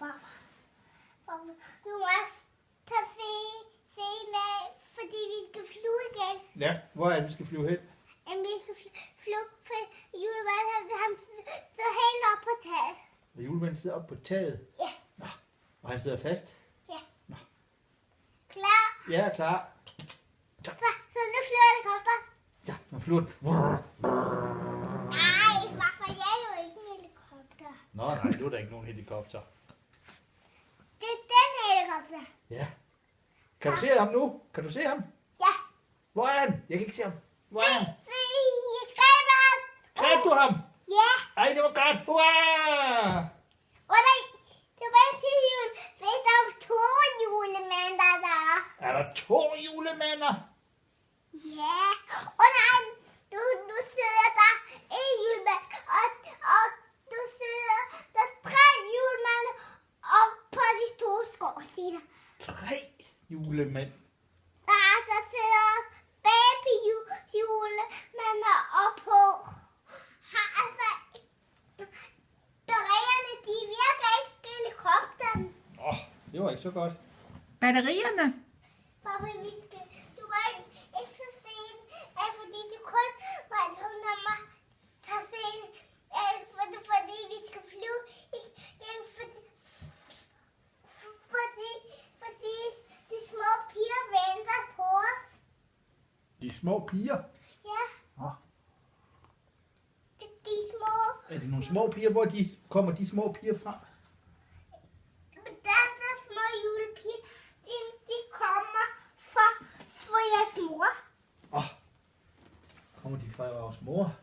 Du må tage scenen af, fordi vi skal flyve igen. Ja, hvor er det, vi skal flyve hen? Jamen, vi skal flyve, for julemanden han sidder helt op på taget. Og julemanden sidder oppe på taget? Ja. Nå, og han sidder fast? Ja. Nå. Klar? Ja, klar. Så nu flyver helikopteren. Ja, nu flyver den. Nej, Slagter, jeg er jo ikke en helikopter. Nå, nej, nu er der ikke nogen helikopter. Det er den helikopter. Ja. Kan du se ham nu? Kan du se ham? Ja. Hvor er han? Jeg kan ikke se ham. Hvor er han? Jeg greb ham. Greb du ham? Ja. Ej, det var godt. Hurra! Og det var til jul. Det er der 2 julemænder der. Er der 2 julemænder? Ja. Og nej, nu sidder der en julemand. Og nu sidder der 3 julemænd op på de store skorstiner. 3 julemænd. Der sidder baby julemænder op på. Altså, batterierne, de virker ikke i helikopteren. Det var ikke så godt. Batterierne? Hvorfor vi skal, du var ikke så sen, fordi du kun var som der må tage sen, fordi vi skal flyve, fordi de små piger venter på os. De små piger? Ja. Nå. De små, Er det nogle små piger? Hvor kommer de små piger fra? der små julepiger, de kommer fra jeres mor. Kommer de fra vores mor?